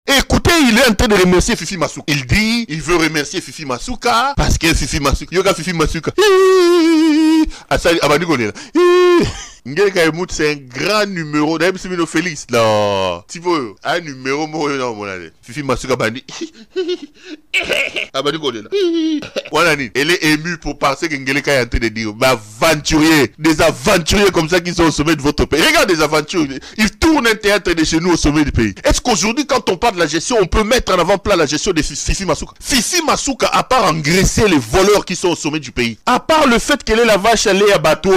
Écoutez, il est en train de remercier Fifi Masuka. Il dit, il veut remercier Fifi Masuka parce que Fifi Masuka, yoga Fifi Masuka. C'est un grand numéro. D'ailleurs, c'est Mino Félix. Non. Tu vois, un numéro, Fifi Masuka Bandi. Elle est émue pour penser que Ngeleka est en train de dire des aventuriers comme ça qui sont au sommet de votre pays. Regarde des aventuriers. Ils tournent un théâtre de chez nous au sommet du pays. Est-ce qu'aujourd'hui, quand on parle de la gestion, on peut mettre en avant-plan la gestion de Fifi Masuka? Fifi Masuka, à part engraisser les voleurs qui sont au sommet du pays, à part le fait qu'elle est la vache à lait à bateau,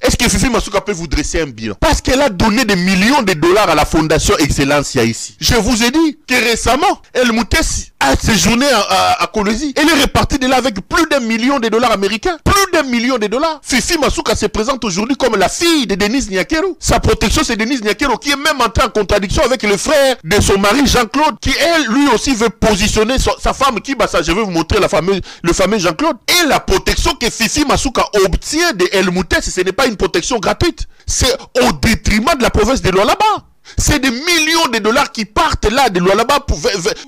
est-ce que Fifi Masuka peut vous dresser un bilan? Parce qu'elle a donné des millions de dollars à la fondation Excellence ici. Je vous ai dit que récemment, El Moutessi a séjourné à Colosie. Elle est repartie de là avec plus d'1 million de dollars américains. Plus d'1 million de dollars. Fifi Masuka se présente aujourd'hui comme la fille de Denise Nyakero. Sa protection, c'est Denise Nyakero qui est même entrée en contradiction avec le frère de son mari Jean-Claude, qui elle, lui aussi veut positionner sa femme qui, bah ça, je vais vous montrer le fameux Jean-Claude. Et la protection que Fifi Masuka obtient de El Moutessi, ce n'est pas une protection gratuite. C'est au détriment de la province de Lualaba. C'est des millions de dollars qui partent là de Lualaba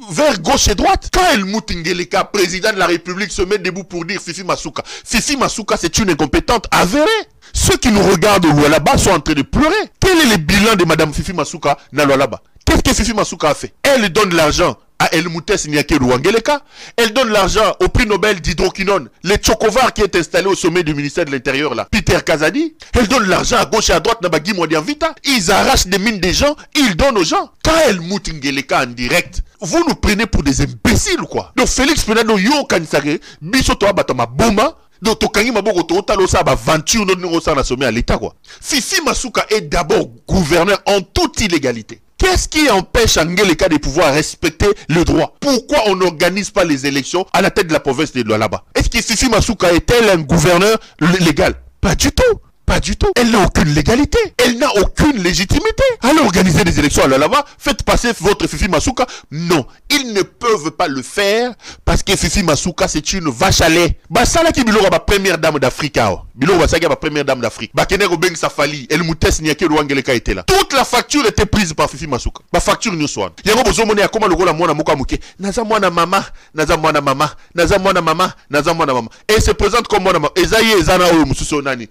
vers gauche et droite. Quand El Moutingeleka, président de la République, se met debout pour dire Fifi Masuka, c'est une incompétente avérée. Ceux qui nous regardent au Lualaba sont en train de pleurer. Quel est le bilan de Madame Fifi Masuka dans Lualaba? Qu'est-ce que Fifi Masuka a fait? Elle donne l'argent à El Moutessi Nyakero Wangeleka. Elle donne l'argent au prix Nobel d'hydroquinone, le Tchokovar qui est installé au sommet du ministère de l'Intérieur là, Peter Kazadi. Elle donne l'argent à gauche et à droite, Nabagi Modianvita. Ils arrachent des mines des gens, ils donnent aux gens. Quand El Moutingeleka en direct, vous nous prenez pour des imbéciles ou quoi? Donc Félix Penado yo kanisare, bisoto abatama bomba. Donc tokangi maboko totalo sa aventure no sa na sommet à l'état quoi. Fifi Masuka est d'abord gouverneur en toute illégalité. Qu'est-ce qui empêche Ngeleka de pouvoir respecter le droit? Pourquoi on n'organise pas les élections à la tête de la province de Lualaba? Est-ce que Fifi Masuka est-elle un gouverneur légal? Pas du tout. Pas du tout. Elle n'a aucune légalité. Elle n'a aucune légitimité. Allez organiser des élections à Lualaba. Faites passer votre Fifi Masuka. Non. Ils ne peuvent pas le faire parce que Fifi Masuka, c'est une vache à lait. Bah, ça là qui bilora ma première dame d'Afrique. Bilora ça qui ma première dame d'Afrique. Bah, Kenero Beng Safali. El Moutessi Nyakero Wangeleka était là. Toute la facture était prise par Fifi Masuka. Bah, facture nous soit. Yango bozo mone akoma logo la mwana muka muke. Naza mwana mama. Naza mwana mama. Naza mwana mama. Naza mwana mama. Et se présente comme mwana mama. Ezaïe ezana o mususo nani.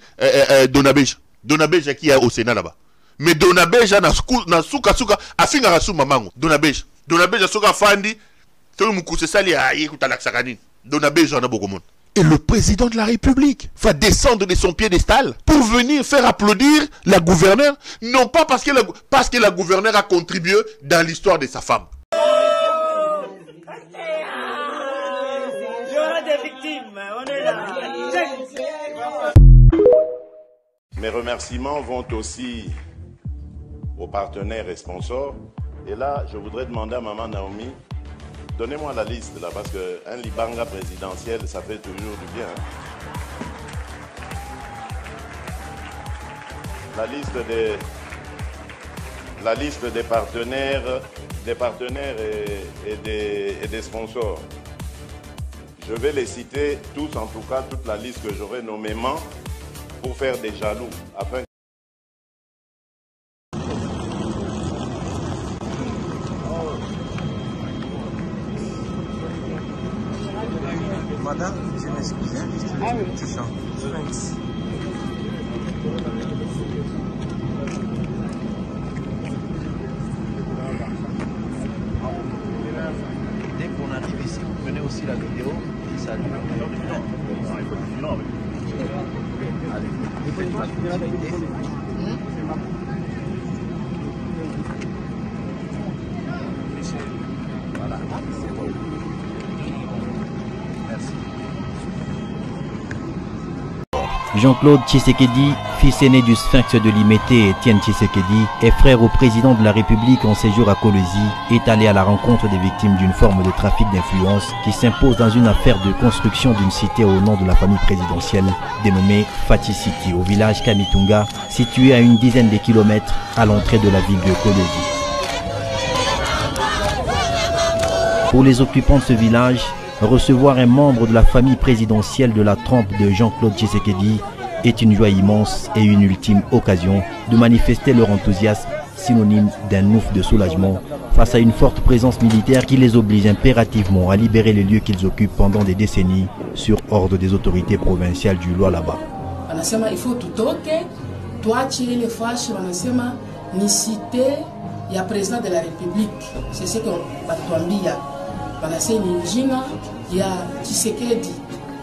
Donabeja qui est au Sénat là-bas. Mais Donabeja na suka afinga rasu mamango. Donabeja suka fandi. Tout le monde se sali aïe kutalaksakanine. Donabeja na beaucoup monde. Et le président de la République va descendre de son piédestal pour venir faire applaudir la gouverneure, non pas parce que la gouverneure a contribué dans l'histoire de sa femme. Il y aura des victimes, on est là. Mes remerciements vont aussi aux partenaires et sponsors. Et là, je voudrais demander à Maman Naomi, donnez-moi la liste là, parce qu'un Libanga présidentiel, ça fait toujours du bien. La liste des partenaires et des sponsors. Je vais les citer tous, en tout cas, toute la liste que j'aurai nommément, pour faire des jaloux, afin Madame, je m'excuse, tu chantes. Dès qu'on arrive ici, vous prenez aussi la vidéo et ça lui Allez. Voilà, c'est bon. Merci. Jean-Claude Tshisekedi, fils aîné du sphinx de Limete Étienne Tshisekedi, est frère au président de la République en séjour à Colosie, est allé à la rencontre des victimes d'une forme de trafic d'influence qui s'impose dans une affaire de construction d'une cité au nom de la famille présidentielle dénommée Fati City au village Kamitunga, situé à une dizaine de kilomètres à l'entrée de la ville de Colosie. Pour les occupants de ce village, recevoir un membre de la famille présidentielle de la trempe de Jean-Claude Tshisekedi est une joie immense et une ultime occasion de manifester leur enthousiasme synonyme d'un ouf de soulagement face à une forte présence militaire qui les oblige impérativement à libérer les lieux qu'ils occupent pendant des décennies sur ordre des autorités provinciales du Lualaba. Il faut tout toquer, toi tirer les fâches, ni cité, il y a président de la République, c'est ce qu'on va t'envier. Il y a Tshisekedi,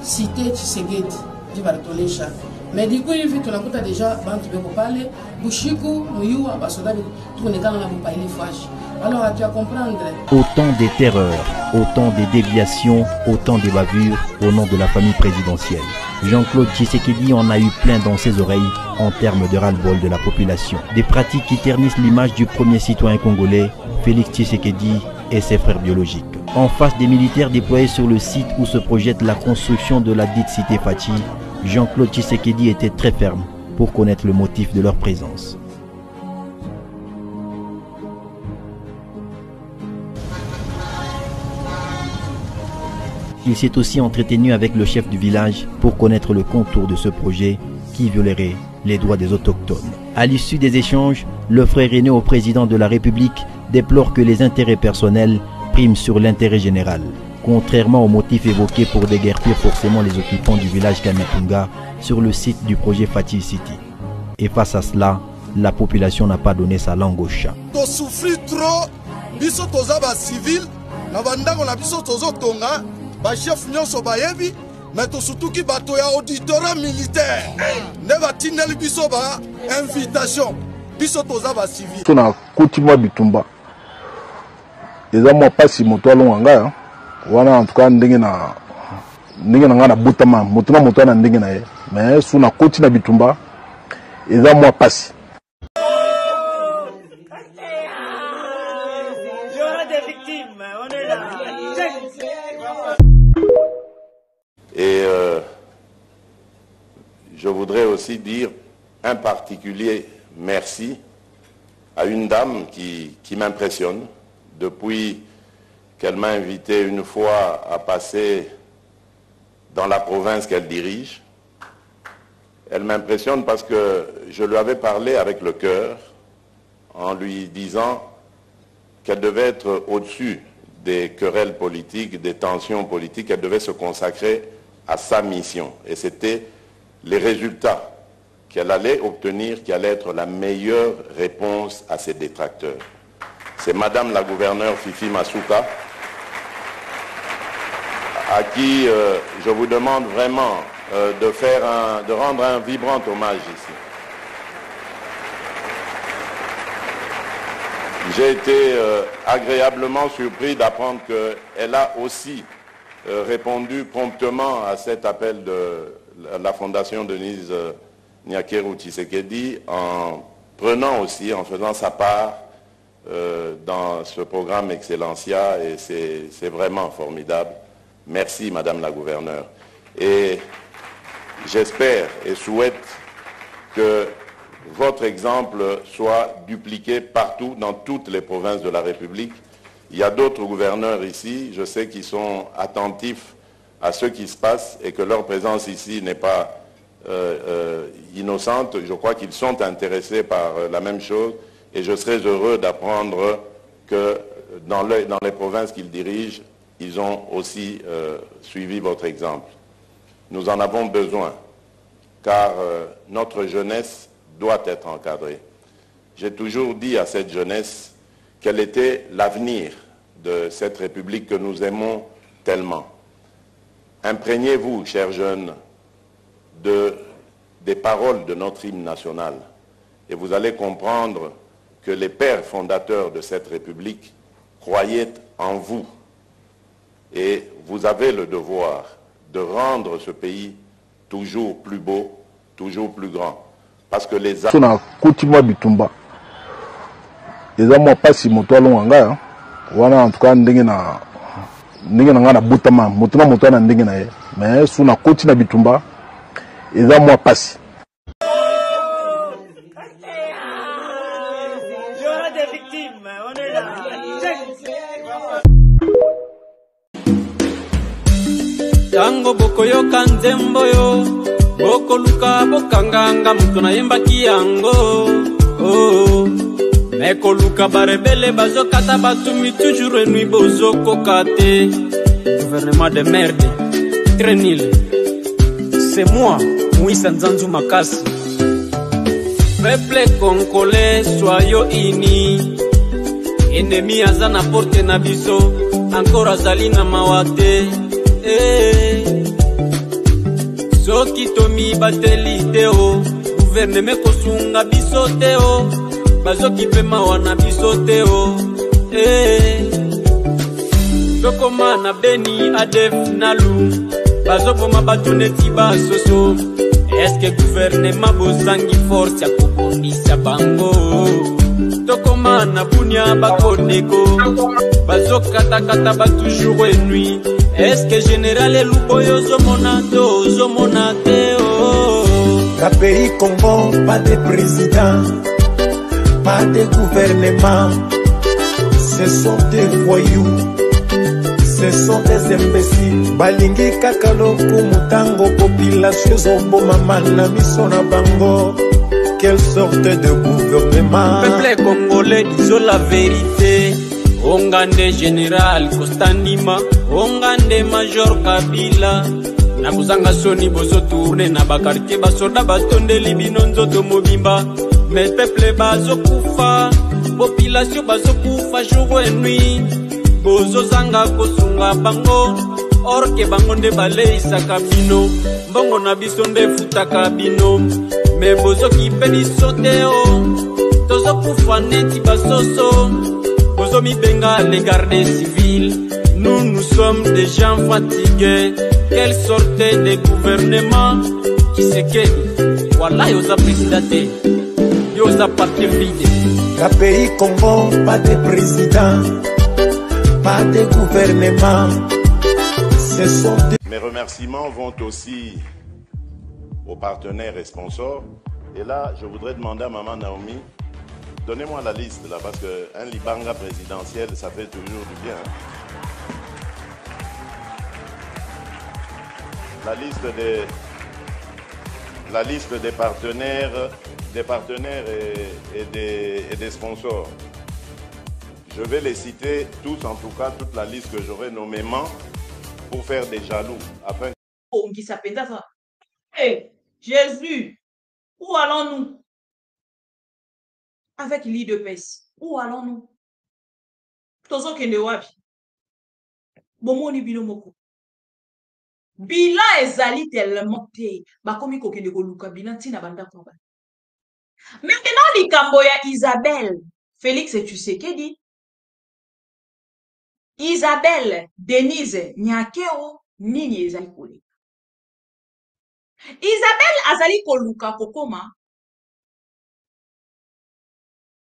cité Tshisekedi, du Bartolécha. Mais du coup, il faut que déjà, tu peux parler, Bouchikou, Mouyou, Basoda, tout le monde a parlé fâche. Alors, tu vas comprendre. Autant des terreurs, autant des déviations, autant des bavures au nom de la famille présidentielle. Jean-Claude Tshisekedi en a eu plein dans ses oreilles en termes de ras-le-bol de la population. Des pratiques qui ternissent l'image du premier citoyen congolais, Félix Tshisekedi et ses frères biologiques. En face des militaires déployés sur le site où se projette la construction de la dite cité Fachi, Jean-Claude Tshisekedi était très ferme pour connaître le motif de leur présence. Il s'est aussi entretenu avec le chef du village pour connaître le contour de ce projet qui violerait les droits des autochtones. À l'issue des échanges, le frère aîné au président de la République déplore que les intérêts personnels priment sur l'intérêt général, contrairement aux motifs évoqués pour déguerpir forcément les occupants du village Kamitunga sur le site du projet Fachi City. Et face à cela, la population n'a pas donné sa langue au chat. On souffre trop, biso tozaba civil, na bandango na biso tozotonga. Chef nyonso bayebi mais to surtout ki bato ya auditorat militaire ne batineli biso ba invitation biso toza ba civil tona kotima bitumba eza mo pasi moto alonga wana en tout cas ndenge na ngana butama moto na ndenge na ye mais suna kotina bitumba eza mo pasi. Et je voudrais aussi dire un particulier merci à une dame qui m'impressionne depuis qu'elle m'a invité une fois à passer dans la province qu'elle dirige. Elle m'impressionne parce que je lui avais parlé avec le cœur en lui disant qu'elle devait être au-dessus des querelles politiques, des tensions politiques, elle devait se consacrer à sa mission. Et c'était les résultats qu'elle allait obtenir qui allaient être la meilleure réponse à ses détracteurs. C'est Madame la gouverneure Fifi Masuka, à qui je vous demande vraiment de rendre un vibrant hommage ici. J'ai été agréablement surpris d'apprendre qu'elle a aussi répondu promptement à cet appel de la Fondation Denise Nyakeru Tshisekedi en faisant sa part dans ce programme Excellencia, et c'est vraiment formidable. Merci Madame la gouverneure. Et j'espère et souhaite que votre exemple soit dupliqué partout dans toutes les provinces de la République. Il y a d'autres gouverneurs ici, je sais qu'ils sont attentifs à ce qui se passe et que leur présence ici n'est pas innocente. Je crois qu'ils sont intéressés par la même chose et je serais heureux d'apprendre que dans les provinces qu'ils dirigent, ils ont aussi suivi votre exemple. Nous en avons besoin car notre jeunesse doit être encadrée. J'ai toujours dit à cette jeunesse quel était l'avenir de cette République que nous aimons tellement. Imprégnez-vous, chers jeunes, des paroles de notre hymne national et vous allez comprendre que les pères fondateurs de cette République croyaient en vous et vous avez le devoir de rendre ce pays toujours plus beau, toujours plus grand. Parce que les na kotima bitumba eza mo pasi moto alonga wana en tout cas ndenge na ngana butama moto na ndenge na ye mais suna kotina bitumba eza mo pasi. Tango bokoyoka nzembo yo bokoluka bokanganga mutu nayembaki yango Meko luka barebele bazo kata batumi toujours et nuit bozo kokate. Gouvernement de merde, très nul. C'est moi, Mouissa Nzanzu Makasi. Peuple congolais, soyons unis. Ennemi aza na porte na biso, encore azali na mawate. Soki tomi bateli teo, gouvernement kosunga biso teo, bazoki pe mawa na biso teo. Tokoma na Beni Adef Nalu, bazoboma batu neti basoso. Eske gouvernement bozangi force ya kobondisa bango? Tokoma na Bunia bakoneko, bazokatakata ba toujours et nuit. Eske général Eluboyo zomonato zomonateo? La pays Congo, pas de président, pas de gouvernement. Ce sont des voyous, ce sont des imbéciles. Balingi kakaloku mutango population zombo mama na miso na bango. Quelle sorte de gouvernement? Peuple congolais, disons la vérité. Ongande général Kostandima, Ongande major Kabila. Na kuzanga soni bozo tourne na bakartie basoda batonde libino nzoto mobimba. Mais peuple bazo kufa, population bazo kufa jour et nuit. Bozo zanga kosunga bango, orke bango nde bale isaka bino. Mbongo na biso nde futaka bino. Mais bozo kipeni soteo, tozo kufa neti basoso. Bozo mi benga les gardes civils. Nous sommes des gens fatigués. Quelle sorte de gouvernement qui se quede? Voilà yosa présidente, yosa parti vide. La pays Congo, pas de président, pas de gouvernement. Ce sont des... Mes remerciements vont aussi aux partenaires et sponsors. Et là, je voudrais demander à Maman Naomi, donnez-moi la liste là, parce qu'un Libanga présidentiel, ça fait toujours du bien. La liste des partenaires et des sponsors. Je vais les citer tous, en tout cas, toute la liste que j'aurai nommément pour faire des jaloux. Afin... Hey, Jésus, où allons-nous? Avec l'île de Pes, où allons-nous? Tozo kende wapi? Bomoni bino moko. Bilan ezali tellement te. Bakomi kokende koluka bilan tina banda kwa ba. Maintenant likambo ya Isabelle, Félix Tshisekedi, Isabelle Denise Nyakeo nini ezali koleka. Isabelle azali koluka kokoma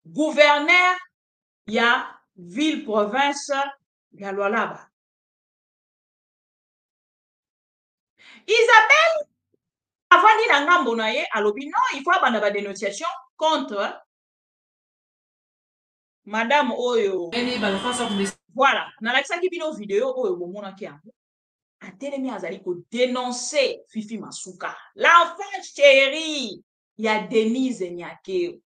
gouverneur ya ville province ya Lualaba. Isabelle avant di na ngambo na ye alobi non, il faut abanda ba dénonciation contre madame oyo. Voilà, na lakisaki bino vidéo oyo bomona ki yango. Atelemi azali ko dénoncer Fifi Masuka, l'enfant chéri ya Denise Nyakeo.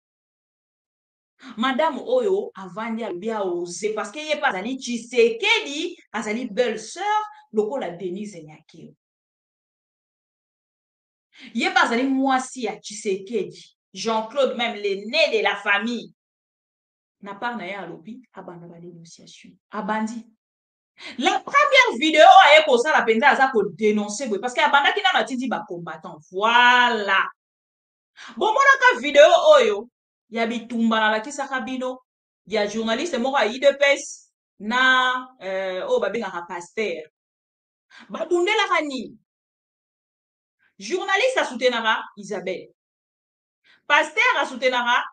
Madame oyo avandi alobi a osé parce que ye pas azali Tshisekedi, azali belle-sœur lokola Denise Nyakeo. Ye pas azali mwasi ya Tshisekedi, Jean-Claude, même l'aîné de la famille. Na part na ya alobi abanda ba dénonciation. Abandi. La première vidéo a été ça la penza aza ko dénoncer parce que abanda ki na tindi ba combattant. Voilà. Bon mona ka vidéo oyo ya bitumba na lakisa kabino ya journaliste moko a IDPS na o ba benga pasteur. Ba tundela kani. Journaliste a soutenara Isabelle. Pasteur a soutenara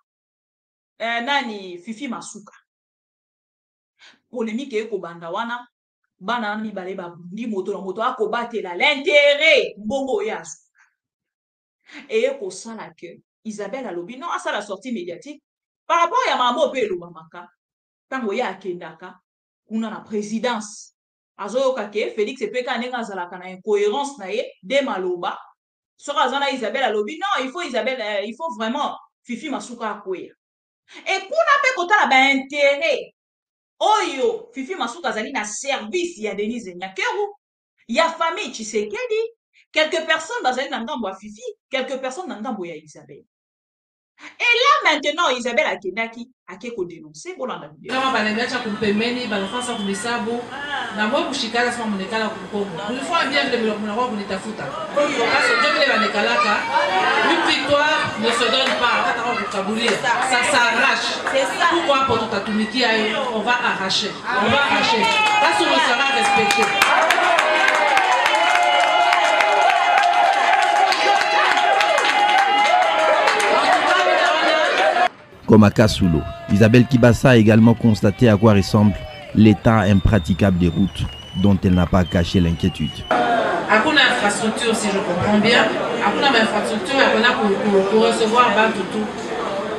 nani Fifi Masuka. Polémique eko banda wana bana mibale ba bundi moto na moto akobatela l'intérêt mbongo yasu. Et eko sala que Isabelle alobi non asa la sortie médiatique par rapport à mambo pe lo mamaka tango ya akendaka kuna na présidence azoyoka ke Félix epeka nenga zalaka na incohérence na ye de maloba sora zana Isabelle alobi non il faut Isabelle il faut vraiment Fifi Masuka akoya. Et kuna pe kotala ba intérêt oyo Fifi Masuka azali na service ya Denise Nyakeru ya famille Tshisekedi, quelques personnes bazali na ngambo ya Fifi, quelques personnes na ngambo ya Isabelle. Et là maintenant Isabelle akendaki akeko dénoncer bolanda vidéo. Kama banengacha kumpemeni balofasa kumisabo na mwa kushikala sama munekala kukongo. Ulifanya bien vile mnakuwa kunitafuta. Parce que vile banekalaka une victoire ne se donne pas hata kama kukabulia. Ça s'arrache. C'est ça. Pourquoi hapo tutatumikia on va arracher. On va arracher. Parce qu'on sera respecté. Comme à Kassulo, Isabelle Kibassa a également constaté à quoi ressemble l'état impraticable des routes dont elle n'a pas caché l'inquiétude. Hakuna infrastructure, si je comprends bien. Hakuna infrastructure pour recevoir Bantutu.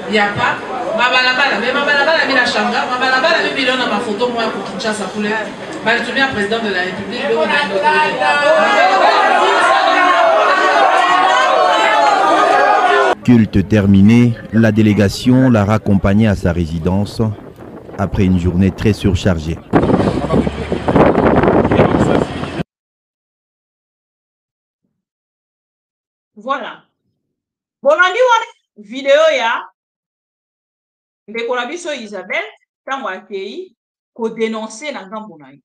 Il n'y a pas. Mabalabala, mais Mabalabala mis la changa, Mabalabala mis million dans ma photo, moi pour Kinshasa pour le. Je suis président de la République. Culte terminé, la délégation l'a raccompagné à sa résidence après une journée très surchargée. Voilà. Bolandi wana vidéo ya ndeko na biso Isabelle tango akei ko dénoncer na ngambo na ye.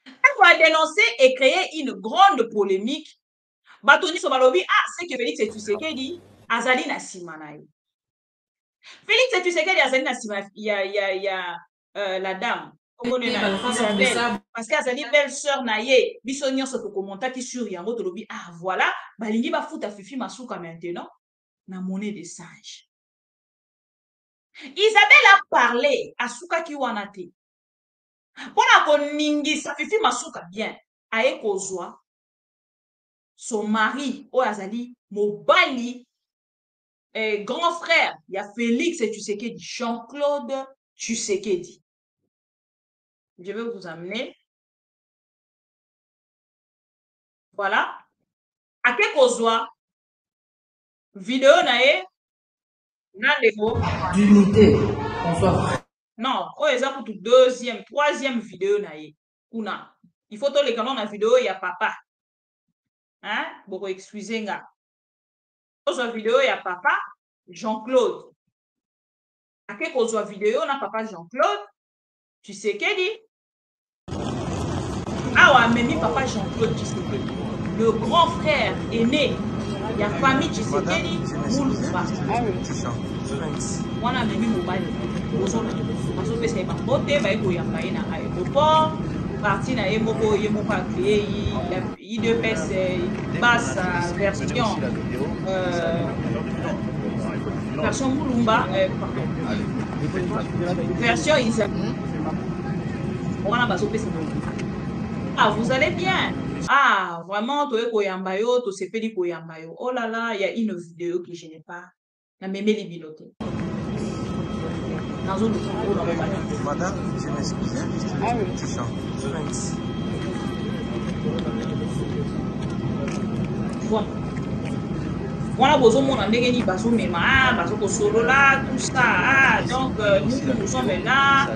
Tango a dénoncer et créer une grande polémique. Batoni so balobi c'est que Félix Tshisekedi azali na sima na ye. Félix Tshisekedi azali na sima ya la dame. Isabelle, parce qu'azali belle-sœur na ye, biso nyonso to kommentaki sur yango to lobi voilà, balingi ba futa Fifi Masuka maintenant na monnaie de singe. Isabelle a parlé à Suka ki wana te. Pona ko ningisa Fifi Masuka bien, aye kozwa son mari o azali mobali grand frère, il y a Félix Tshisekedi, Jean-Claude Tshisekedi. Je vais vous amener. Voilà. À quel cause vidéo nae d'unité. Bonsoir. Non, oh exemple pour deuxième, troisième vidéo nae. Kuna. Il faut tous les canons dans la vidéo il y a papa. Hein? Pour excuser nga. Dans vidéo il y a papa Jean-Claude. À quel cause vidéo na papa Jean-Claude tu sais qu'elle dit même papa Jean-Claude Tshisekedi, le grand frère aîné de la famille Tshisekedi, Moulumba. On a même mobile. Parce que c'est pas côté, na aéroport, parti na yemoko créé I2PS basse version Moulumba, version Isabelle. On a basé vous allez bien. Vraiment, to sepeli koyambayo. Oh là là, il y a une vidéo que je n'ai pas. Na même les bilotes. Madame, je m'excuse, juste un petit chant. Voilà, on a des baso mema, baso solo là, tout ça. Donc, nous sommes là.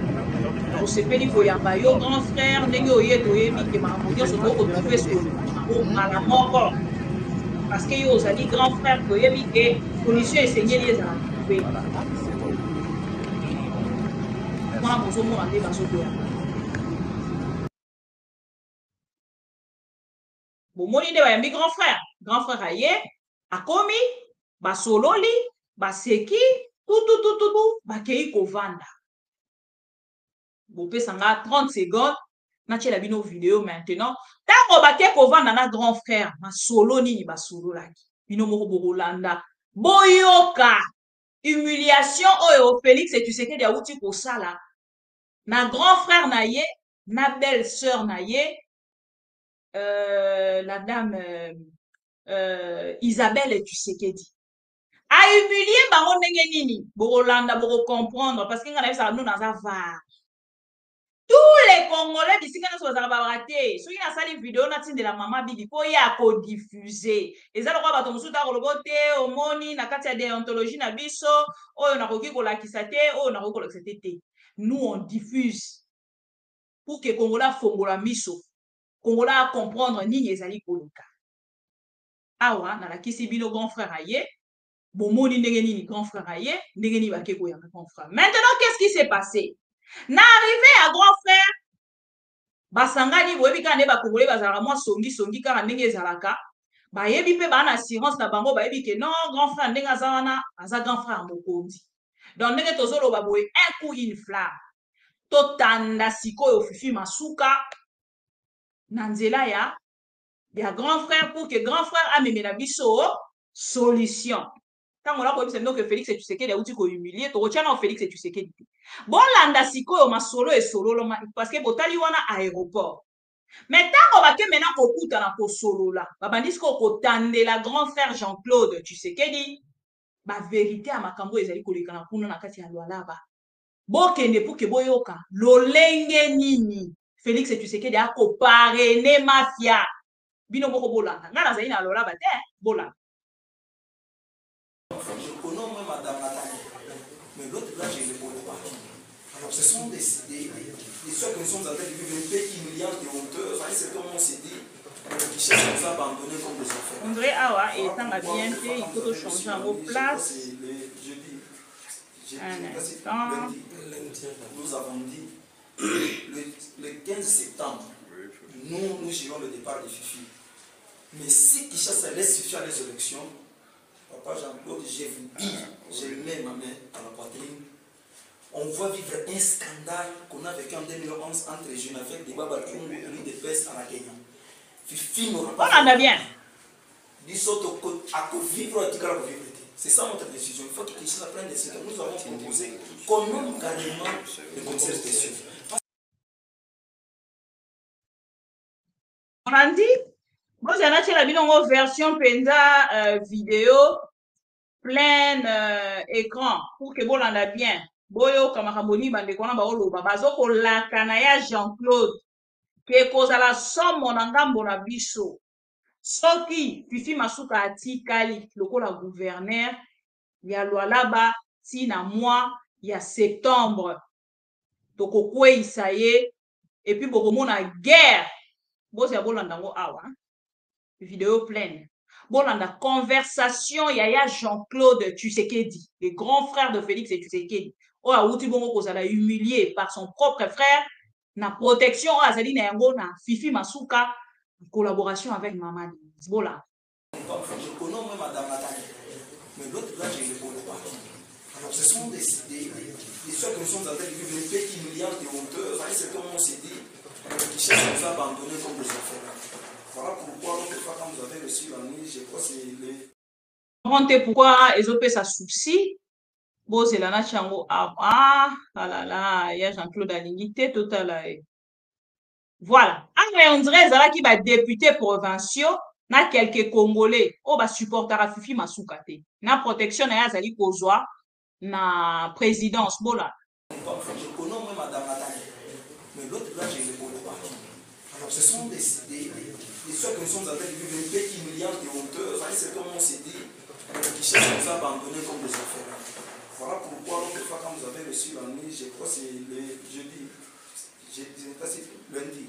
On se fait koyambayo, grand frère, ndenge oyeto yebi ke mamodio so ko trouver sur la mort. Parce que yo zali grand frère koyebi ke condition enseigner les à trouver. Moi bozo mo ande baso ko. Bon moni de bayambi grand frère aye akomi ba sololi ba seki tout ba kei ko vanda. Vous pouvez 30 secondes, na la bino vidéo maintenant. Tant que vous avez un grand frère, ma solo ni ba solo laki. Bino moko borolanda. Boyoka. Humiliation oyo Félix et tu sais que dia outi ko sala. Na grand frère na ye, na belle sœur na ye, la dame Isabelle et tu sais que dit. A humilier bango ndenge nini? Borolanda boro comprendre parce que ngana ça nous dans va. tous les Congolais bisika na soza ba raté soki na sali vidéo na tinde la maman bibi po ya ko diffuser ezalo kwa bato musuta ko lobote omoni na kati ya déontologie na biso oyo na koki ko lakisa te oyo na koki ko lakisa te nous on diffuse pour que Congolais fongola miso Congolais comprendre nini ezali koluka awa na lakisi bino grand frère aye bomoni ndenge nini grand frère aye ndenge nini bake ko ya grand frère. Maintenant qu'est-ce qui s'est passé? Na arrivé à grand frère basangani boyebi ka ne bakongole bazalaka mwa songi kaka ndenge ezalaka bayebi mpe bana assurance na bango bayebi ke non grand frère ndenge aza wana aza grand frère mokonzi donc ndenge tozoloba boye un coup une flamme totanda sikoyo Fifi Masuka na nzela ya grand frère pour que grand frère amemela biso solution. Tant on a dit que Félix et Tshisekedi a outil ko humilier to retiens na Félix et Tshisekedi bon landa sikoyo masolo et solo parce que botali wana aéroport mais tant on va que maintenant ko kuta na ko solo la babandis ko tandela grand frère Jean-Claude Tshisekedi ba vérité à makambo ezali ko lekana kuna na kati ya Lualaba bokende pour que boyoka lolenge nini Félix et Tshisekedi a ko parrainer mafia bino moko bolanda ngana zali na Lualaba te bolanda. Je connais moi Madame Nathalie, mais l'autre là, je ne le connais pas. Alors, ce sont des histoires que nous sommes en train de vivre, un pays humiliant et honteux. C'est comme on s'est dit, qui cherchent à nous abandonner comme des enfants. André Awa et tant bien fait, il faut changer en vos places. Un instant. Nous avons dit, le 15 septembre, nous girons le départ de Fifi. Mais si Kinshasa laisse Fifi à les élections, Papa Jean-Claude, je vous dis, je mets ma main à la poitrine. On voit vivre un scandale qu'on a vécu en 2011 entre les jeunes avec des Baba Kiungu et l'île de Pes à la Kenya. Fifi n'aura pas. On en a bien. C'est ça notre décision. Il faut que Kinshasa prenne des décisions. Nous avons proposé qu'on nomme carrément le commissaire spécial. On a dit, bon, j'ai acheté la version Penza vidéo plein écran pour que vous l'en bien. Boyo kamakaboni bande kona ba oloba bazoko la kanaya Jean-Claude ke kozala somo na ngambo na biso soki Fifi Masuka atikali lokola gouverneur ya Lualaba ti na mois ya septembre toko kweisa ye et puis bokomona guerre bosi ya bolanda ngo awa vidéo pleine bolanda conversation ya Jean-Claude Tshisekedi le grand frère de Félix et Tshisekedi o auti bongo kozala humilié par son propre frère na protection azali na yango na Fifi Masuka en collaboration avec Maman Bola. Je connais moi Madame Nathalie, mais l'autre là je ne le connais pas. Alors ce sont des histoires que nous sommes en train de vivre, un pays humiliant et honteux. C'est comme on s'est dit, qui cherchent à nous abandonner comme des enfants. Voilà pourquoi l'autre fois quand vous avez reçu la nuit, je crois que c'est le... Pourquoi ils ont fait sa souci? Bon, c'est la nachango. Ah là là, il y a Jean-Claude Alingité total. Voilà. On dirait qui va député provincial, na quelques Congolais, on va supporter à Fifi Masuka te. Na protection na yazali kozwa na présidence bola. Je connais moi Madame Nathalie, mais l'autre là je ne le connais pas. Alors ce sont des histoires que nous sommes en train de vivre, un pays humiliant et honteux. C'est comme on s'est dit, qui cherchent à nous abandonner comme des enfants. Voilà pourquoi l'autre fois quand vous avez reçu la nuit, je crois que c'est le jeudi, lundi,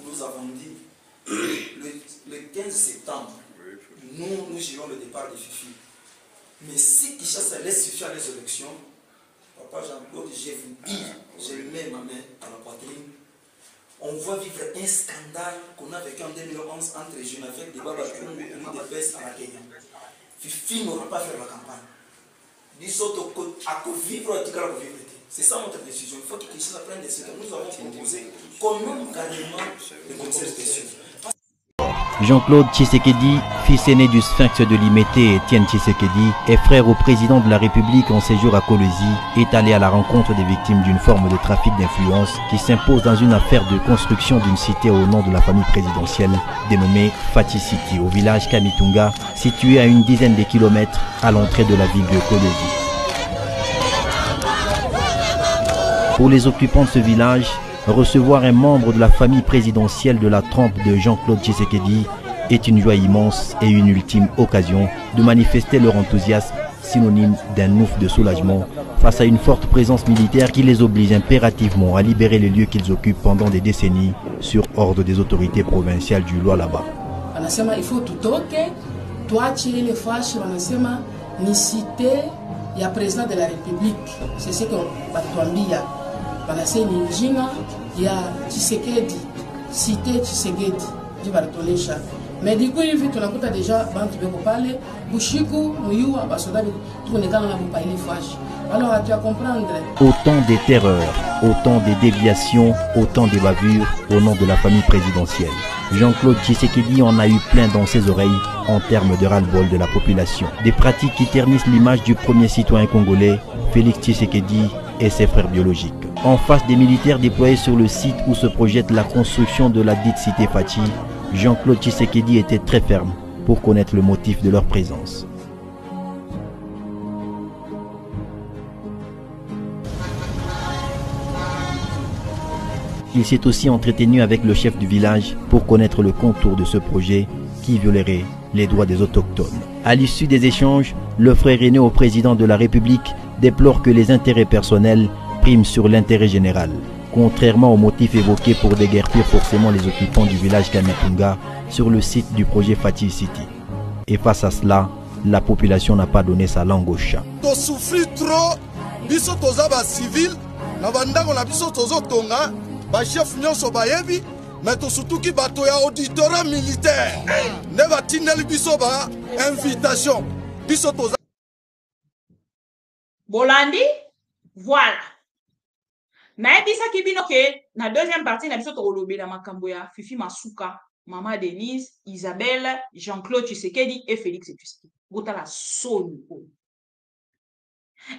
nous avons dit le 15 septembre, nous girons le départ de Fifi. Mais si Kinshasa laisse Fifi à les élections, Papa Jean-Claude, je vous dis, je mets ma main à la poitrine. On voit vivre un scandale qu'on a vécu en 2011 entre les jeunes avec des Baba Kiungu et l'île de Pes à la Kenya. Fifi n'aura pas fait la campagne. C'est ça notre décision. Il faut que Kinshasa prenne des décisions. Nous avons proposé qu'on nomme carrément le commissaire spécial. Jean-Claude Tshisekedi, fils aîné du sphinx de Limete Étienne Tshisekedi, est frère au président de la République en séjour à Kolwezi, est allé à la rencontre des victimes d'une forme de trafic d'influence qui s'impose dans une affaire de construction d'une cité au nom de la famille présidentielle dénommée Fati City au village Kamitunga, situé à une dizaine de kilomètres à l'entrée de la ville de Kolwezi. Pour les occupants de ce village, Recevoir un membre de la famille présidentielle de la trempe de Jean-Claude Tshisekedi est une joie immense et une ultime occasion de manifester leur enthousiasme, synonyme d'un ouf de soulagement face à une forte présence militaire qui les oblige impérativement à libérer les lieux qu'ils occupent pendant des décennies sur ordre des autorités provinciales du Lualaba. Il faut tout toquer, toi tu es les fâches, ni cité, il y a président de la République, c'est ce qu'on va t'envier. Il y a Tshisekedi, cité Tshisekedi, du Bartolesha. Mais du coup, il faut que déjà, tu peux parler, Bushiku, Muyua, Basoda, tout le monde a les fâches. Alors, tu vas comprendre. Autant des terreurs, autant des déviations, autant des bavures au nom de la famille présidentielle. Jean-Claude Tshisekedi en a eu plein dans ses oreilles en termes de ras-le-bol de la population. Des pratiques qui ternissent l'image du premier citoyen congolais, Félix Tshisekedi et ses frères biologiques. En face des militaires déployés sur le site où se projette la construction de la dite cité Fachi, Jean-Claude Tshisekedi était très ferme pour connaître le motif de leur présence. Il s'est aussi entretenu avec le chef du village pour connaître le contour de ce projet qui violerait les droits des autochtones. À l'issue des échanges, le frère aîné au président de la République déplore que les intérêts personnels priment sur l'intérêt général, contrairement aux motifs évoqués pour déguerpir forcément les occupants du village Kamitunga sur le site du projet Fachi City. Et face à cela, la population n'a pas donné sa langue au chat. To souffrir trop, biso toza ba civil, na bandango na biso tozo tonga, ba chef nyonso bayebi, mais to surtout ki bato ya auditorat militaire. Ne ba tineli biso ba invitation. Biso toza Bolandi, voilà. Nayebisaki bino ke na deuxième partie na biso tokolobela makambo ya Fifi Masuka, Maman Denise, Isabelle, Jean-Claude Tshisekedi et Félix Tshisekedi. Botala soni.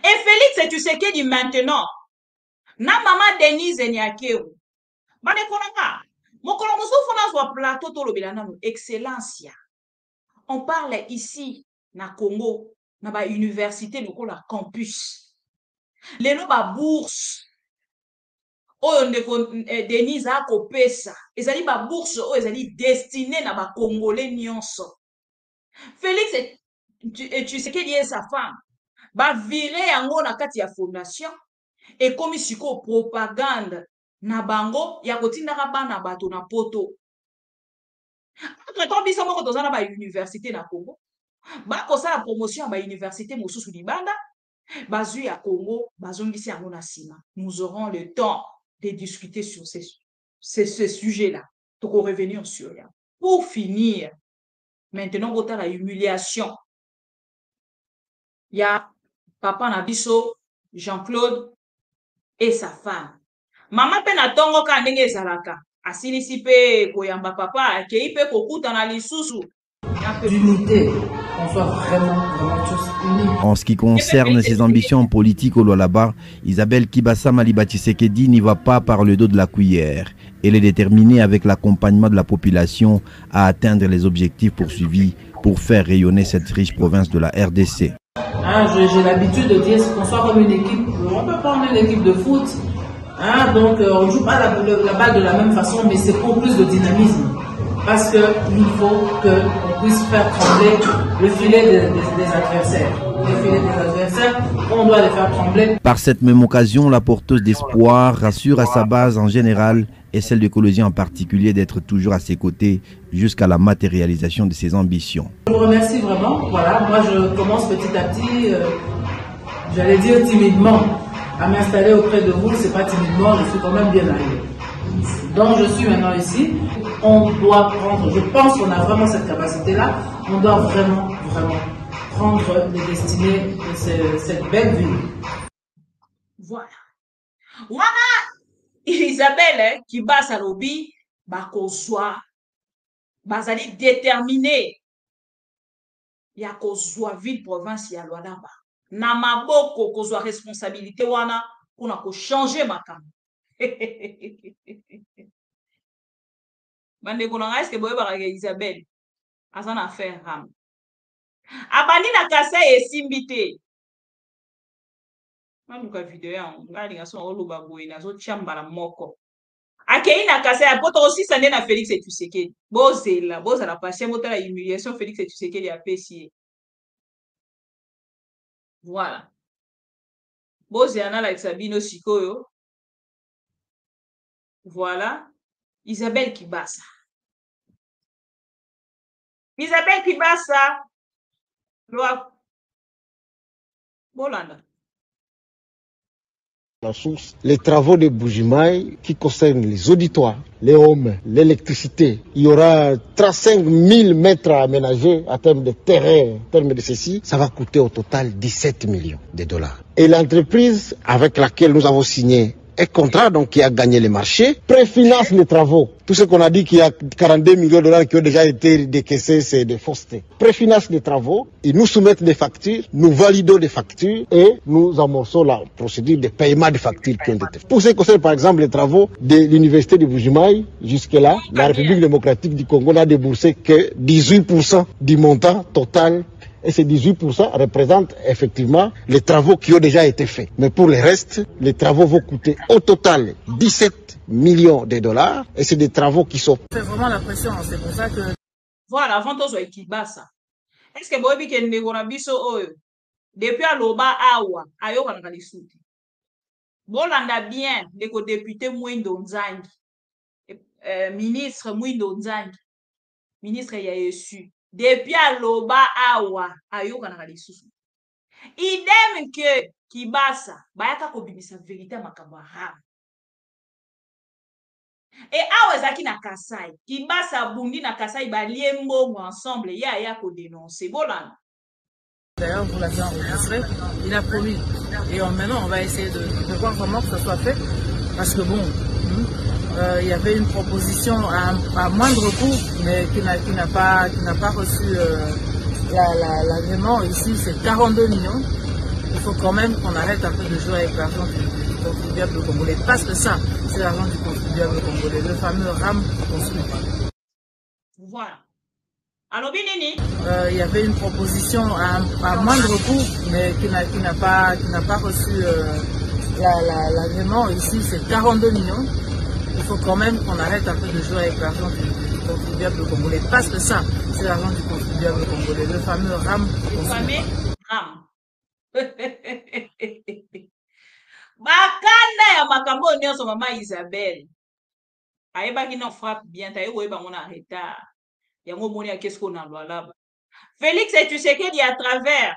Et Félix Tshisekedi maintenant, na Maman Denise Nyakeo. Bane konanga, mokolo mosusu na zwa plateau tolobela nanu excellencia. On parle ici na Congo, na ba université lokola campus. Lelo ba bourse oyo ndeko Denise akopesa ezali ba bourse oyo ezali destiné na ba congolais nyonso. Félix Tshisekedi et sa femme ba viré yango na kati ya fondation et comme siko propagande na bango ya kotindaka bana bato na poto. Entre biso moko tozana ba université na Congo ba kosala promotion ya ba université mosusu libanda bazui ya Congo bazongisi yango na sima. Nous aurons le temps de discuter sur ce sujet-là. Donc, on va revenir sur là. Pour finir, maintenant, on a la humiliation. Il y a Papa Nabiso, Jean-Claude et sa femme. Maman pena tongo ka ndenge ezalaka. Asilisi pe koyamba papa, akei pe kokuta na lisusu. D'unité, qu'on soit vraiment tous unis. En ce qui concerne ses ambitions politiques au Lualaba, Isabelle Kibasa Maliba Tshisekedi n'y va pas par le dos de la cuillère. Elle est déterminée avec l'accompagnement de la population à atteindre les objectifs poursuivis pour faire rayonner cette riche province de la RDC. J'ai l'habitude de dire qu'on soit comme une équipe, on peut prendre une équipe de foot, donc on ne joue pas la balle de la même façon, mais c'est pour plus de dynamisme. Parce qu'il faut qu'on puisse faire trembler le filet des adversaires. Le filet des adversaires, on doit les faire trembler. Par cette même occasion, la porteuse d'espoir rassure à sa base en général et celle de Colosie en particulier d'être toujours à ses côtés jusqu'à la matérialisation de ses ambitions. Je vous remercie vraiment. Voilà, moi je commence petit à petit, j'allais dire timidement, à m'installer auprès de vous. C'est pas timidement, je suis quand même bien arrivé. Donc je suis maintenant ici. On doit prendre, je pense qu'on a vraiment cette capacité-là, on doit vraiment prendre les destinées de cette belle ville. Voilà. Voilà. Isabelle, qui basse à l'obi, bakozwa, bazali déterminé. Ya kozwa ville province ya Lualaba. Na maboko kozwa responsabilité wana, kuna ko changer makambo. Bande konanga est-ce que boye baraka Isabelle aza na faire ram. Abandi na kasa esimbité. Maluka video ya ngali ngaso oloba boye nazo chambala moko. akei na Kasai poto aussi ça na Félix Tshisekedi bozela bozala passer mota la humiliation Félix Tshisekedi a pesi voilà bozela na la Sabino sikoyo voilà Isabelle Kibasa loi bolanda la source, les travaux de Bujimaï qui concernent les auditoires, les hommes, l'électricité. Il y aura 35 000 mètres à aménager en termes de terrain, en termes de ceci. Ça va coûter au total 17 millions de dollars. Et l'entreprise avec laquelle nous avons signé un contrat donc qui a gagné les marchés, préfinance les travaux. Tout ce qu'on a dit qu'il y a 42 millions de dollars qui ont déjà été décaissés, c'est des faussetés. Préfinance les travaux, ils nous soumettent des factures, nous validons des factures et nous amorçons la procédure de paiement des factures qui ont été faites. Pour ce qui concerne par exemple les travaux de l'université de Bujimaï, jusque-là, la République démocratique du Congo n'a déboursé que 18% du montant total. Et ces 18% représentent effectivement les travaux qui ont déjà été faits. Mais pour le reste, les travaux vont coûter au total 17 millions de dollars. Et c'est des travaux qui sont... C'est vraiment la pression, c'est pour ça que... Voilà, avant tout ça, Kibasa. Est-ce que Bobi Kendegora biso oyo depuis aloba awa ayo kana lisuti. Bolanda bien de député Mwindo Nzangi. Ministre Mwindo Nzangi. Ministre ya Yesu. Depuis aloba awa ayoka na lisusu idem que Kibasa bayaka kobimisa vérité makambo haram et awa ezaki na Kasai Kibasa bundi na Kasai balie mbongo ensemble ya ko dénoncer bolana. D'ailleurs vous l'avez enregistré, il a promis et maintenant on va essayer de voir comment que ça soit fait parce que bon il y avait une proposition à moindre coût, mais qui n'a pas reçu l'agrément. Ici, c'est 42 millions. Il faut quand même qu'on arrête un peu de jouer avec l'argent du contribuable congolais. Parce que ça, c'est l'argent du contribuable congolais, le fameux RAM construit. Voilà. Alors, Binini il y avait une proposition à moindre coût, mais qui n'a pas reçu l'agrément. Ici, c'est 42 millions. Il faut quand même qu'on arrête un peu de jouer avec l'argent du contribuable congolais. Parce que ça, c'est l'argent du contribuable congolais, le fameux RAM. Le fameux RAM. Bakanda ya makambo nyonso mama Isabelle. Ayebaki na frappe bien, taye oyeba mona retard. Yango moni qu'est-ce qu'on a là-bas. Félix Tshisekedi à travers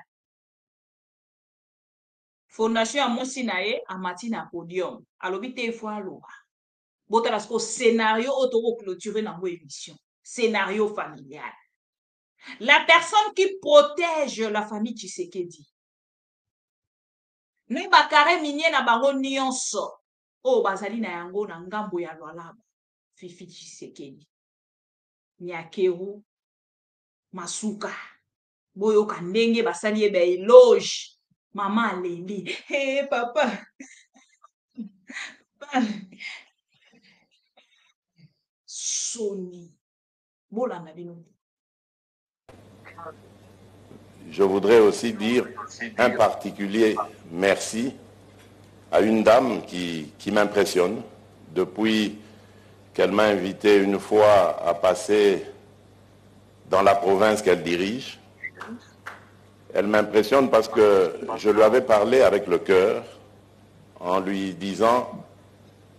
Fondation Mosinae à Matina Podium. Alobi te fois loba. Botalasko scénario auto clôturé dans vos émissions. Scénario familial. La personne qui protège la famille Tshisekedi. Ne bakare minye na bango nyonso. O bazali na yango na ngambo ya lwalaba. Fifi Tshisekedi. Nyakeru. Masuka. Boyo kandenge basali ebe éloge. Maman Léli. Hey papa. Je voudrais aussi dire un particulier merci à une dame qui m'impressionne depuis qu'elle m'a invité une fois à passer dans la province qu'elle dirige. Elle m'impressionne parce que je lui avais parlé avec le cœur en lui disant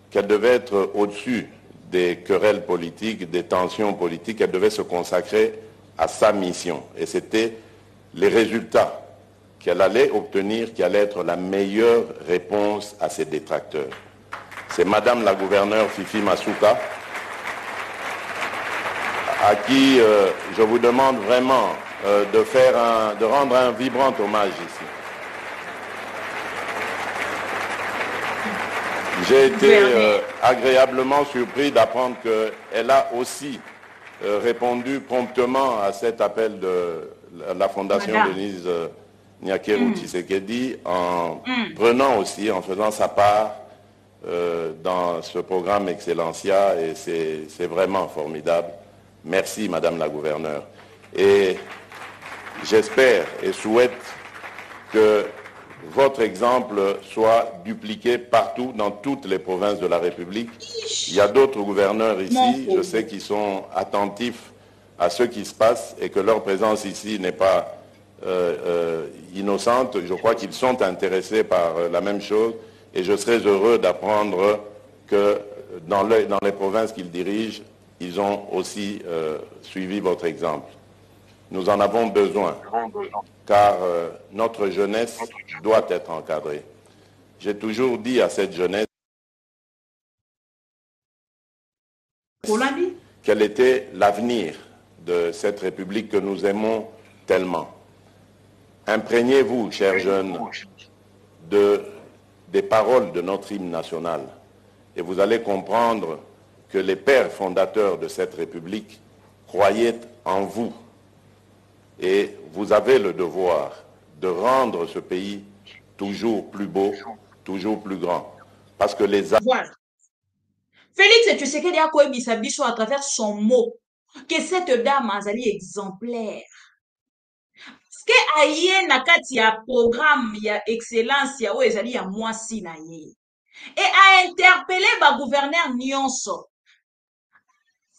qu'elle devait être au-dessus des querelles politiques, des tensions politiques, elle devait se consacrer à sa mission. Et c'était les résultats qu'elle allait obtenir qui allaient être la meilleure réponse à ses détracteurs. C'est Madame la gouverneure Fifi Masuka, à qui je vous demande vraiment de rendre un vibrant hommage ici. J'ai été agréablement surpris d'apprendre qu'elle a aussi répondu promptement à cet appel de la Fondation Denise Nyakeru Tshisekedi en prenant aussi, en faisant sa part dans ce programme Excellencia, et c'est vraiment formidable. Merci Madame la gouverneure. Et j'espère et souhaite que votre exemple soit dupliqué partout dans toutes les provinces de la République. Il y a d'autres gouverneurs ici, je sais qu'ils sont attentifs à ce qui se passe et que leur présence ici n'est pas innocente. Je crois qu'ils sont intéressés par la même chose et je serais heureux d'apprendre que dans les provinces qu'ils dirigent, ils ont aussi suivi votre exemple. Nous en avons besoin, car notre jeunesse doit être encadrée. J'ai toujours dit à cette jeunesse quel était l'avenir de cette République que nous aimons tellement. Imprégnez-vous, chers jeunes, des paroles de notre hymne national et vous allez comprendre que les pères fondateurs de cette République croyaient en vous. Et vous avez le devoir de rendre ce pays toujours plus beau, toujours plus grand. Parce que les... Voilà. Félix Tshisekedi a koyebisa biso à travers son mot que cette dame azali exemplaire. Parce que aye na kati ya programme ya excellence ya oyo ezali ya mwasi na ye. Et a interpellé ba gouverneur nyonso.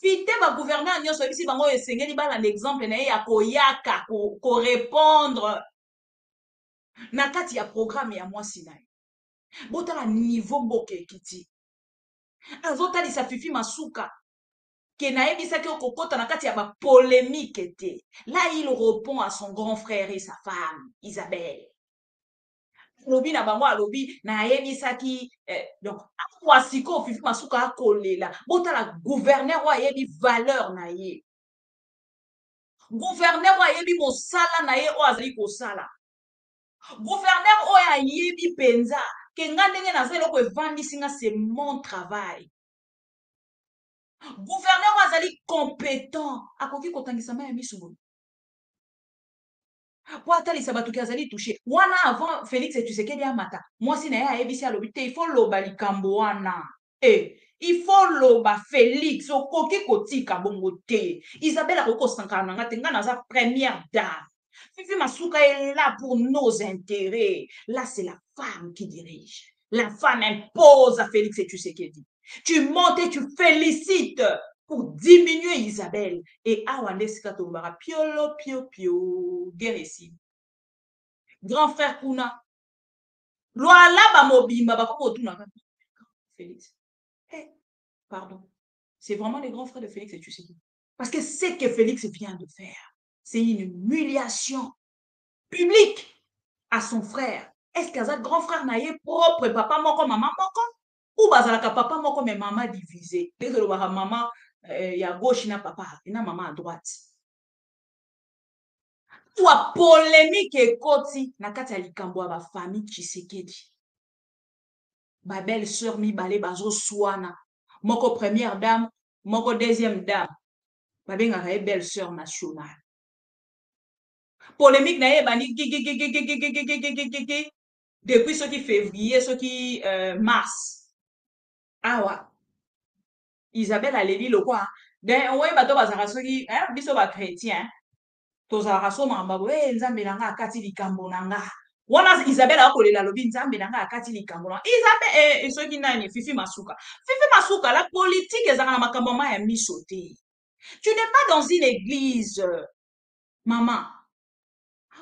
Fite ba gouverneur nyonso bisi bango esengeli bala l'exemple na ye ya koyaka ko répondre na kati ya programme ya mwasi na ye. Botala niveau mboka ekiti. Azotalisa Fifi Masuka ke nayebisaki okokota na kati ya ba polémique te. Là il répond à son grand frère et sa femme Isabelle. Lobi na bango alobi nayebisaki donc akwasiko Fifi Masuka akolela. Botala gouverneur wa yebi valeur na ye. Gouverneur wa yebi mosala na ye o azali kosala. Gouverneur o ya yebi penza ke nga ndenge naza eloko evandisi nga c'est mon travail. Gouverneur azali compétent akoki kotangisa ma ya miso boye. Po atalisa bato ki azali touché wana avant Félix Tshisekedi amata mwasi na ye ayebisi alobi te il faut loba likambo wana il faut loba Félix okoki kotika bongo te. Isabelle akoki kosankana na nga te nga naza première dame. Fifi Masuka est là pour nos intérêts. Là, c'est la femme qui dirige. La femme impose à Félix Tshisekedi. Tu montes et tu félicites pour diminuer Isabelle. Et Awande Sikatombara, piolo, pio, pio, guéressi. Grand frère Kuna. Loala ba mobimba ba koko tuna Félix. Pardon. C'est vraiment les grands frères de Félix Tshisekedi. Parce que ce que Félix vient de faire, c'est une humiliation publique à son frère. Est-ce qu'il y a un grand frère naïe propre, papa moko, maman moko? Ou bazalaka papa moko, mais maman divisée? Dès que le maman, il y a gauche, il y a papa, il y a maman à droite. Ou à polémique et koti, na kati ya likambo ya ba famille Tshisekedi. Ba belle sœur mi balé bazo swana. Moko première dame, moko deuxième dame. Ba benga belle sœur nationale. Polémique na bani depuis ce qui février, ce qui mars. Ah ouais. Isabelle a dit le quoi? Ben ouais bato bazara soki biso ba chrétien. Tozara so mamba we nzambe nanga akati likambo nanga. Wana Isabelle a kolela lobi nzambe nanga akati likambo nanga. Isabelle soki nani Fifi Masuka. Fifi Masuka la politique ezaka na makambo ma ya misote. Tu n'es pas dans une église maman.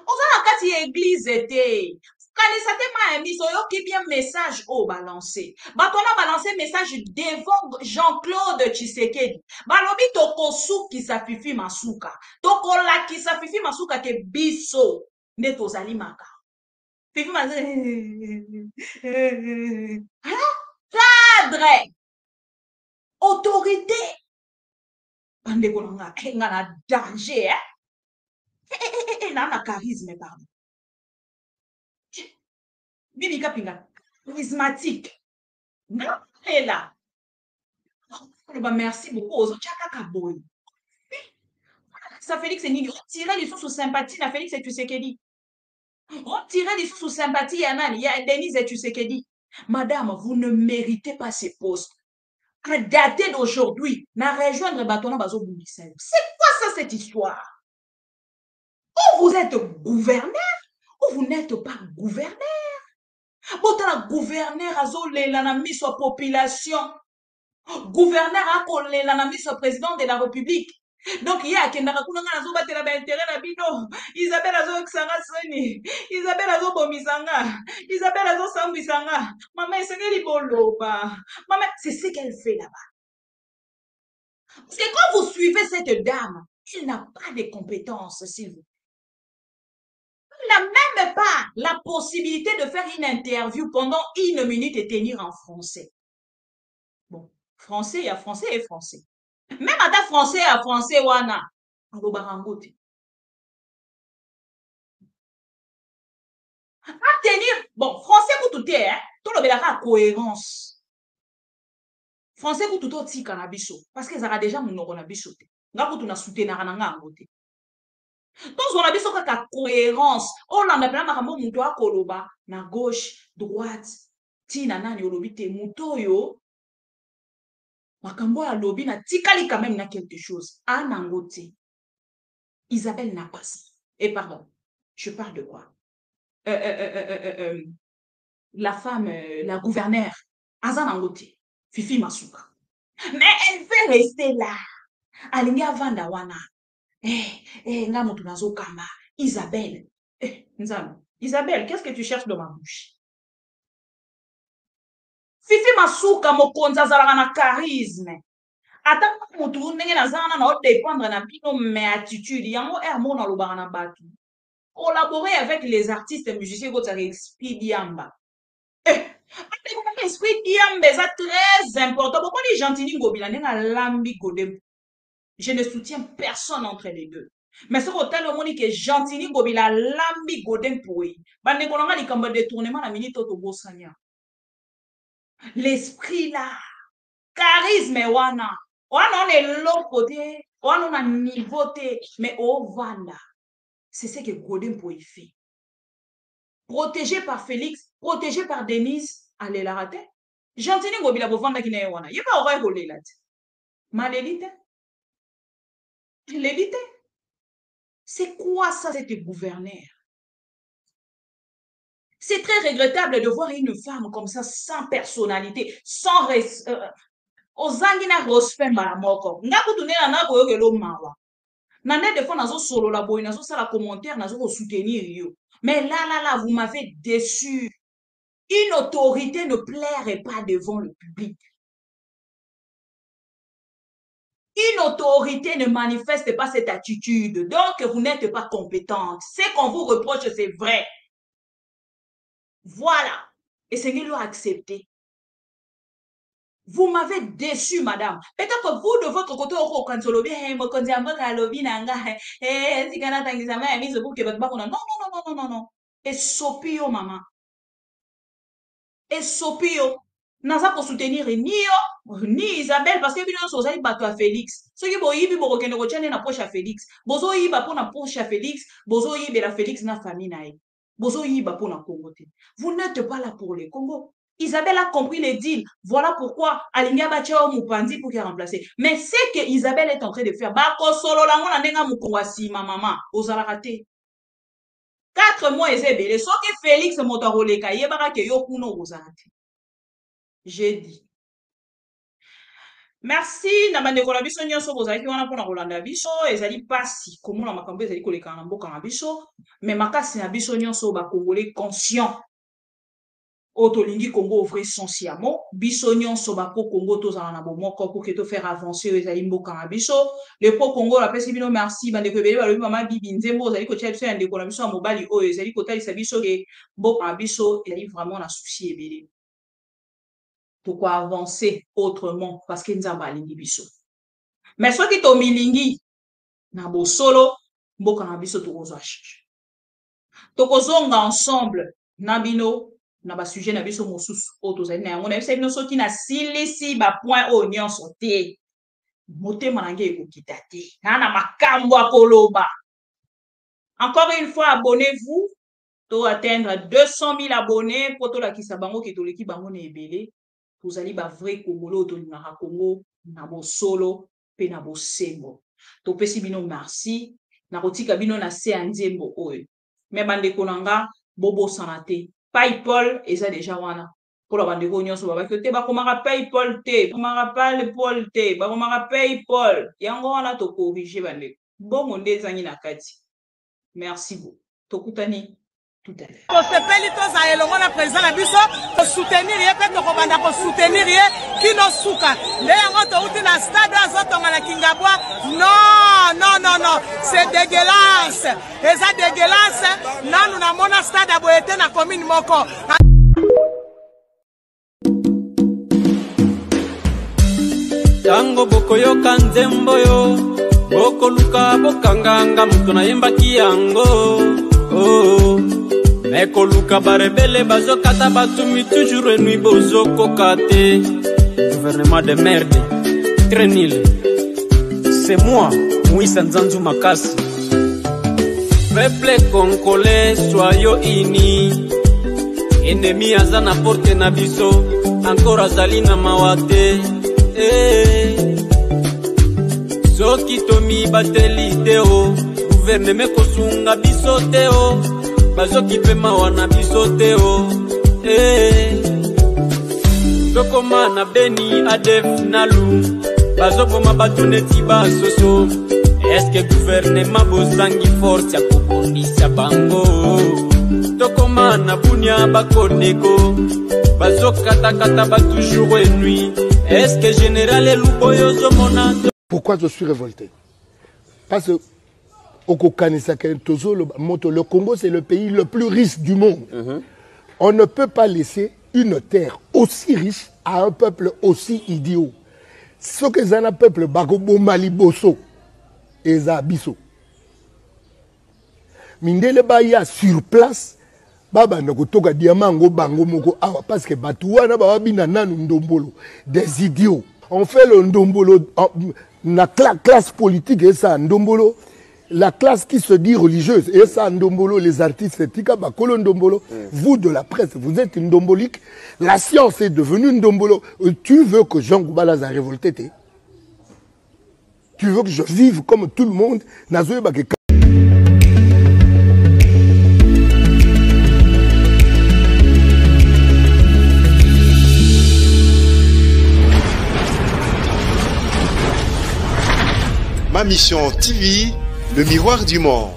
Oza kati église était kanisa te ma emiso yoki bien message au balancé batona balancer message devant Jean-Claude Tshisekedi balobi tokosuki sa Fifi Masuka tokolaki sa Fifi Masuka ke biso nde tozali maka Fifi Masuka cadre autorité bande ko nga na danger na charisme, pardon. Bibi Kapinga, charismatique. Non, elle est là. Merci beaucoup. Ça, Félix, on tirait les sous sympathie na Félix Tshisekedi. On tirait les sous sympathie, il y a Denise Tshisekedi. Madame, vous ne méritez pas ces postes. À dater d'aujourd'hui, na rejoindre Batona Bazo Boubissel. C'est quoi ça, cette histoire? Ou vous êtes gouverneur, ou vous n'êtes pas gouverneur. botala gouverneur azolela na miso ya population. Gouverneur akolela na miso ya président de la république. Donc ye akendaka kuna nga nazobatela baintérêt na bino. Isabelle azokisanga soni, Isabelle azobomisanga, Isabelle azosambwisanga. Maman esengeli boloba. Maman, c'est ce qu'elle fait là-bas. Parce que quand vous suivez cette dame, elle n'a pas de compétences, s'il vous plaît. Elle n'a même pas la possibilité de faire une interview pendant 1 minute et tenir en français. Bon, français, il y a français et français. Même à ta français, à français, wana. À tenir, bon, français pour tout est, hein, tout le bélara cohérence. Français pour tout aussi canabiso. Parce qu'ils aura déjà mon canabiso. Nga pour tout na soutenir nanga ngote. Donc on a besoin de cohérence. On a appelé makambo muto akoloba na gauche, droite, tina nani olobite muto yo. Makambo a lobby na tikali quand même na quelque chose. Anangote. Isabelle n'a pas ça. Et pardon, je parle de quoi? La femme, la gouverneure, Azanangote, Fifi Masuka. Mais elle veut rester là. Alinga Vanda Wana. Nga mutu nazo kamba. Isabelle. Isabelle, qu'est-ce que tu cherches dans ma bouche? Fifi Masuka mokonza zalaka na charisme. Ata mutu ndenge nazana na dépendre na bino mais attitude yango mona lobaka na batu. Collaborer avec les artistes et musiciens comme Esprit Diamba. Esprit Diamba c'est très important. Pourquoi les gentils ngobila ndenga lambi godem? Je ne soutiens personne entre les deux. Mais ce qu'on t'a le que Gentini Gobila lambi godem poui. Bande kolanga li kamba détournement la minute au bosania. L'esprit là. Charisme wana. Wana on est l'autre côté. Wana on a niveauté. Mais au vanda. C'est ce que godem poui fait. Protégé par Félix. Protégé par Denise. Allez la rater. Gentini Gobila bovanda qui n'est wana. Y'a pas aurait rolé là. Malélite. L'élite. C'est quoi ça, cette gouverneur? C'est très regrettable de voir une femme comme ça, sans personnalité, sans ozangina rosfemba la moko. Nga kutunela na ko yokelo mawa. Na net de fois nazo solo la boy, nazo sala commentaire, nazo ko soutenir yo. Mais là, vous m'avez déçu. Une autorité ne plairait pas devant le public. Une autorité ne manifeste pas cette attitude. Donc, vous n'êtes pas compétente. Ce qu'on vous reproche, c'est vrai. Voilà. Et c'est qu'il doit accepter. Vous m'avez déçu, madame. Peut-être vous, de votre côté, non. Et sopio, maman. Et sopio. Naza ko soutenir ni Isabelle parce que bino sozali bato a Félix. Ce qui boyibi borokende ko tchane na poche à Félix. Bozo yiba po na poche à Félix, bozo yibe la Félix na famille na ye. Bozo yiba po na Congo te. Vous n'êtes pas là pour le Congo. Isabelle a compris les deals. Voilà pourquoi Alinga Bacha Mupandi pour qu'il remplace. Mais c'est que Isabelle est en train de faire. Bako solo la mona nenga mukongwasi ma maman. Ozala raté. 4 mois ezebele. So que Félix motoroleka yebara ke yo kuno ozalate. J'ai dit. Merci. Nabandeko na biso nyonso bozalaki wana pona kolanda biso ezali pasi komona makambo ezali koleka na mboka na biso mais makasi na biso nyonso ba congolais conscient otolingi Congo vrai consciemment biso nyonso ba ko Congo tozala na bomoko pour que to faire avancer ezali mboka na biso le po Congo la pesi bino merci bandeko ebele balobi mama bibi nzembo ezali ko tia biso ya ndeko na biso ya mobali oyo ezali kotalisa biso ke mboka na biso ezali vraiment na souci ebele. Pourquoi avancer autrement? Parce que nous avons alingi biso. Mais ceux qui sont milingi, na bo solo, mboka na biso tokozo achiche. Tokozonga ensemble, na bino, na ba sujet na biso mosusu, otozali na yango na biso bino soki na silisi ba point o nyonso te. Motema nange ekokita te. Na makambo akoloba. Encore une fois, abonnez-vous. To atteindre 200 000 abonnés pour to la kisabango ki to leki bango na ebele. Vous allez ba vrai Congolais autolinga Congo na bo solo pe na bo sembo to pesi bino merci na kotika bino na se nzembo oyo me bande konanga bobo sanate PayPal eza déjà wana pour la bande ko nyonso ba te ba komaka PayPal te komaka PayPal te ba komaka PayPal yango wana to corriger bande bongo ndezangi na kati merci beaucoup tokutani tout à l'heure tosepeli toza elongo na président na biso soutenir ye pe tokobanda ko soutenir ye kino suka nde yango touti na stade azotonga na Kingabwa non c'est dégueulasse eza dégueulasse nanu na mona stade aboyete na commune moko tango bokoyoka nzembo yo bokoluka bokanganga mutu nayembaki yango mekoluka barebele bazokata batumi toujours enui bozokoka te gouvernement de merde très nul c'est moi Moïse Nzanzu Makasi peuple congolais soyons unis ennemi aza na porte na biso encore azali na mawate soki tomi bateli teo gouvernement kosunga biso teo bazoki pe mawana biso teo tokoma na Beni Adef Nalu bazoboma bato neti basoso eske gouvernement bozangi force ya kobundisa bango tokoma na Bunia bakoneko bazokatakata batoujours et nuit eske général Eluboyo zomona. Pourquoi je suis révolté? Parce que le Congo, c'est le pays le plus riche du monde. On ne peut pas laisser une terre aussi riche à un peuple aussi idiot. Ce que c'est un peuple, Bagobo Maliboso et Zabiso. Mindele Baya sur place, Baba Nogotoga Diamango Bango Moko Awa, parce que Batouana Babina Nanu Ndombolo, des idiots. On fait le Ndombolo, la classe politique et ça, Ndombolo. La classe qui se dit religieuse, et ça, Ndombolo, les artistes, Tika Bakolo Ndombolo, vous de la presse, vous êtes ndombolique. La science est devenue Ndombolo. Tu veux que Jean Goubala a révolté? Tu veux que je vive comme tout le monde? Ma mission TV, le miroir du monde.